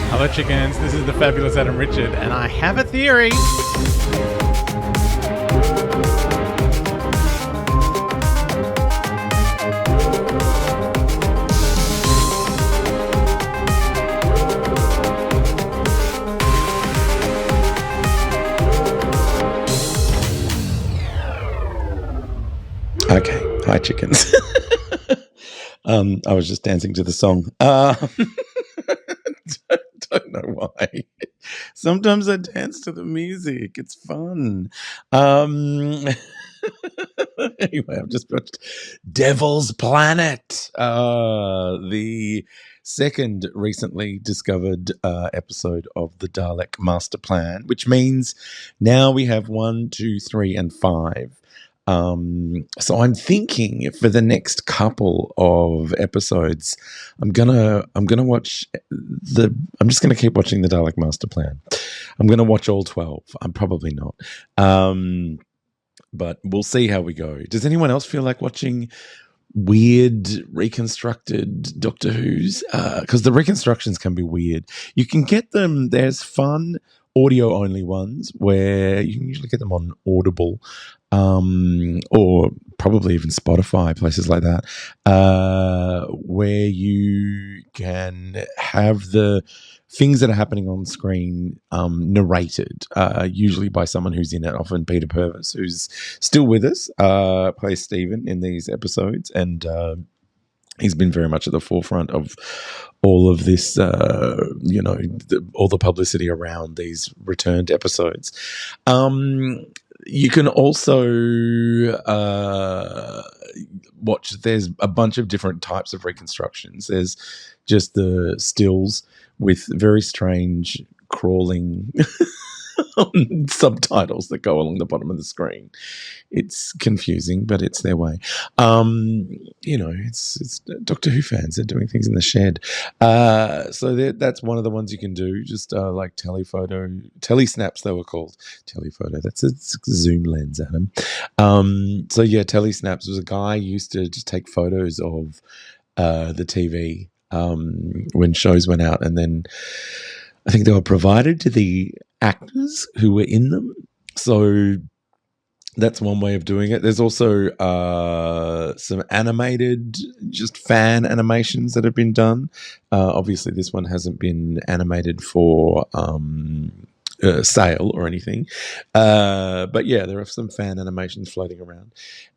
Hello, chickens. This is the fabulous Adam Richard, and I have a theory. Okay, hi chickens. I was just dancing to the song. Don't know why. Sometimes I dance to the music. It's fun. Anyway, I've just watched Devil's Planet, the second recently discovered episode of the Dalek Masterplan, which means now we have 1, 2, 3, and 5. So I'm thinking for the next couple of episodes, I'm gonna watch I'm just gonna keep watching the Dalek Master Plan. I'm gonna watch all 12. I'm probably not. But we'll see how we go. Does anyone else feel like watching weird reconstructed Doctor Who's? Because the reconstructions can be weird. You can get them, there's fun audio only ones where you can usually get them on Audible, or probably even Spotify, places like that, where you can have the things that are happening on screen narrated, usually by someone who's in it, often Peter Purvis, who's still with us, plays Stephen in these episodes, and he's been very much at the forefront of all of this, all the publicity around these returned episodes. You can also watch, there's a bunch of different types of reconstructions. There's just the stills with very strange crawling subtitles that go along the bottom of the screen. It's confusing, but it's their way. It's Doctor Who fans. They're doing things in the shed. So that's one of the ones you can do. Just like telesnaps, they were called. Telephoto. That's a zoom lens, Adam. Telesnaps was a guy who used to just take photos of the TV when shows went out, and then I think they were provided to the actors who were in them. So that's one way of doing it. There's also some animated, just fan animations that have been done. Obviously, this one hasn't been animated for sale or anything. But yeah, there are some fan animations floating around.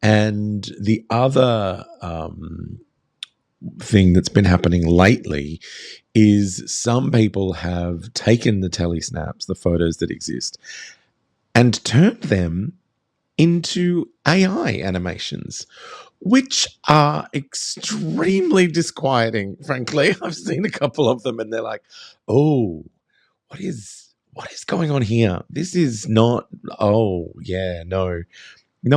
And the other thing that's been happening lately is some people have taken the telesnaps, the photos that exist, and turned them into AI animations, which are extremely disquieting, frankly. I've seen a couple of them and they're like, oh, what is going on here? This is not, no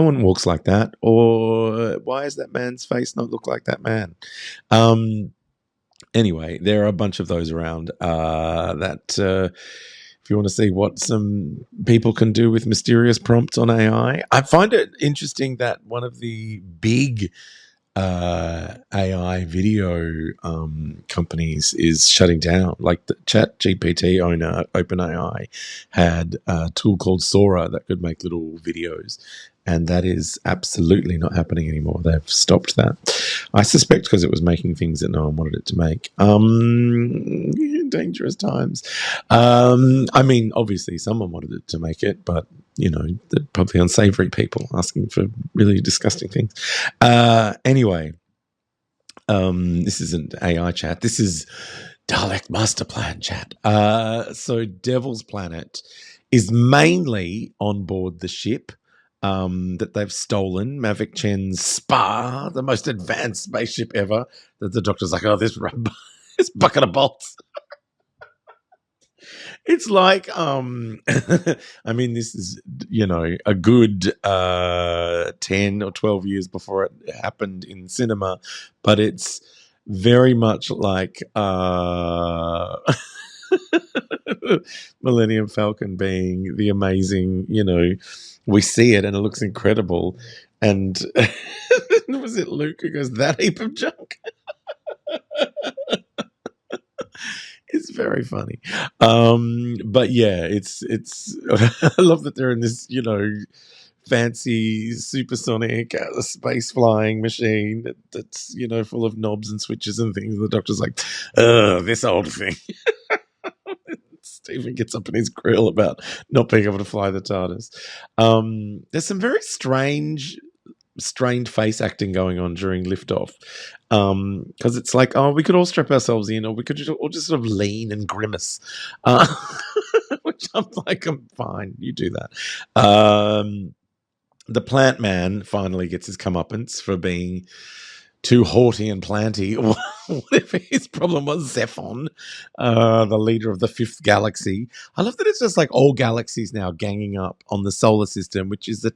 one walks like that. Or why does that man's face not look like that man? Anyway, there are a bunch of those around that if you want to see what some people can do with mysterious prompts on AI. I find it interesting that one of the big AI video companies is shutting down. Like the ChatGPT owner, OpenAI, had a tool called Sora that could make little videos. And that is absolutely not happening anymore. They've stopped that. I suspect because it was making things that no one wanted it to make. Dangerous times. Obviously someone wanted it to make it, but, they're probably unsavory people asking for really disgusting things. Anyway, this isn't AI chat. This is Dalek Masterplan chat. So Devil's Planet is mainly on board the ship that they've stolen, Mavic Chen's Spa, the most advanced spaceship ever, that the Doctor's like, oh, this bucket of bolts. It's like, this is, a good 10 or 12 years before it happened in cinema, but it's very much like Millennium Falcon being the amazing, we see it and it looks incredible. And was it Luke who goes, that heap of junk? It's very funny. But yeah, it's I love that they're in this, fancy supersonic space flying machine that's full of knobs and switches and things. The doctor's like, this old thing. Stephen gets up in his grill about not being able to fly the TARDIS. There's some very strained face acting going on during liftoff, because it's like, we could all strap ourselves in, or we could all just sort of lean and grimace, which I'm like, I'm fine, you do that. The plant man finally gets his comeuppance for being too haughty and planty, or whatever his problem was. Zephon, the leader of the fifth galaxy. I love that it's just like all galaxies now ganging up on the solar system, which is a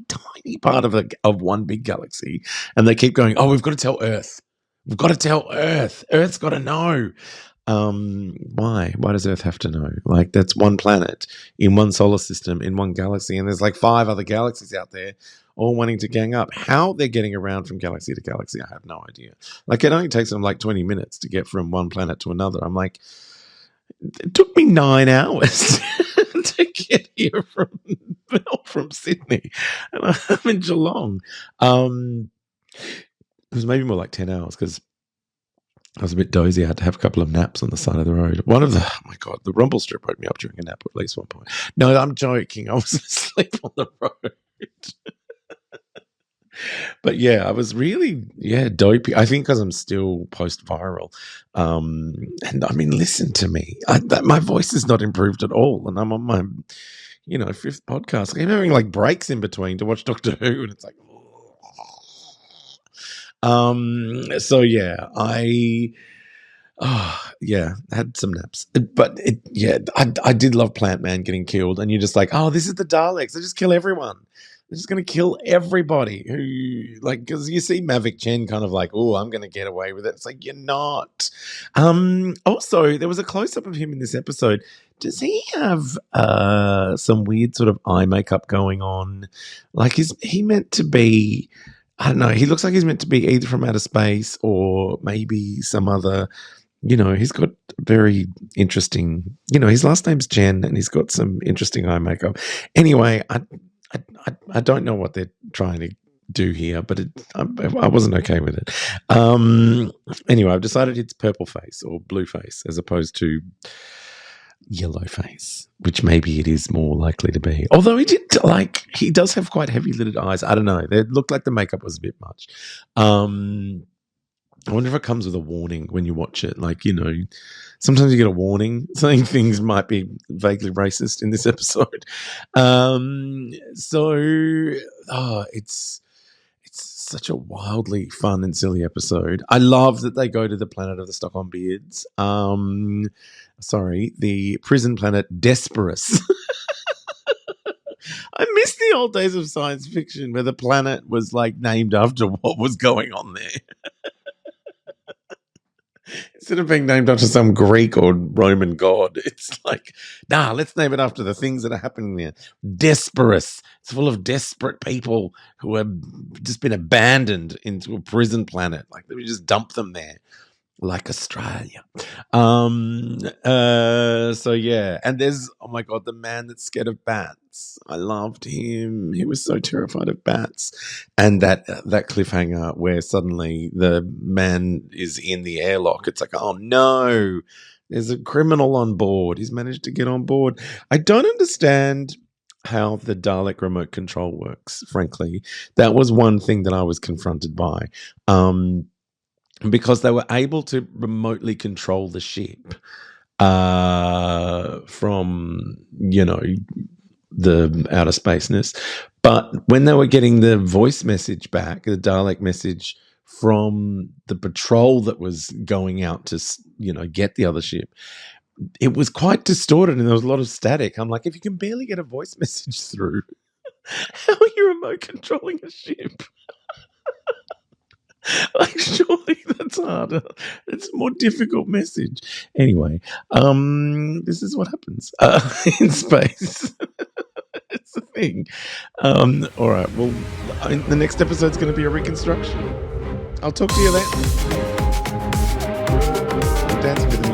tiny part of one big galaxy, and they keep going, we've got to tell Earth. We've got to tell Earth. Earth's got to know. Why does Earth have to know? Like, that's one planet in one solar system in one galaxy, and there's like 5 other galaxies out there all wanting to gang up. How they're getting around from galaxy to galaxy, I have no idea. Like, it only takes them like 20 minutes to get from one planet to another. I'm like, it took me 9 hours to get here from Sydney, and I'm in Geelong. It was maybe more like 10 hours because I was a bit dozy. I had to have a couple of naps on the side of the road. Oh my God, the rumble strip woke me up during a nap at least one point. No, I'm joking. I was asleep on the road. But yeah, I was really, dopey. I think because I'm still post-viral. And I mean, listen to me. My voice is not improved at all. And I'm on my, 5th podcast. I'm having like breaks in between to watch Doctor Who. And it's like, so yeah, I had some naps, but I did love Plant Man getting killed, and you're just like, this is the Daleks. They just kill everyone. They're just going to kill everybody who, like, because you see Mavic Chen kind of like, I'm going to get away with it. It's like, you're not. Also, there was a close-up of him in this episode. Does he have some weird sort of eye makeup going on? Like, is he meant to be, I don't know, he looks like he's meant to be either from outer space or maybe some other, he's got very interesting, his last name's Jen, and he's got some interesting eye makeup. Anyway, I don't know what they're trying to do here, but I wasn't okay with it. Anyway, I've decided it's purple face or blue face as opposed to yellow face, which maybe it is more likely to be. Although he does have quite heavy lidded eyes. I don't know. They looked like the makeup was a bit much. I wonder if it comes with a warning when you watch it. Like, sometimes you get a warning saying things might be vaguely racist in this episode. It's such a wildly fun and silly episode. I love that they go to the planet of the Stockholm Beards. The prison planet Desperus. I miss the old days of science fiction where the planet was like named after what was going on there. Instead of being named after some Greek or Roman god, it's like, let's name it after the things that are happening there. Desperus. It's full of desperate people who have just been abandoned into a prison planet. Like, we just dump them there, like Australia. And there's, oh my God, the man that's scared of bats. I loved him. He was so terrified of bats. And that cliffhanger where suddenly the man is in the airlock. It's like, oh no, there's a criminal on board. He's managed to get on board. I don't understand how the Dalek remote control works, frankly. That was one thing that I was confronted by. Because they were able to remotely control the ship from, the outer spaceness. But when they were getting the voice message back, the Dalek message from the patrol that was going out to, get the other ship, it was quite distorted and there was a lot of static. I'm like, if you can barely get a voice message through, how are you remote controlling a ship? Like, surely that's harder. It's a more difficult message. Anyway, this is what happens in space. It's the thing. All right. Well, the next episode's going to be a reconstruction. I'll talk to you then. I'm dancing with the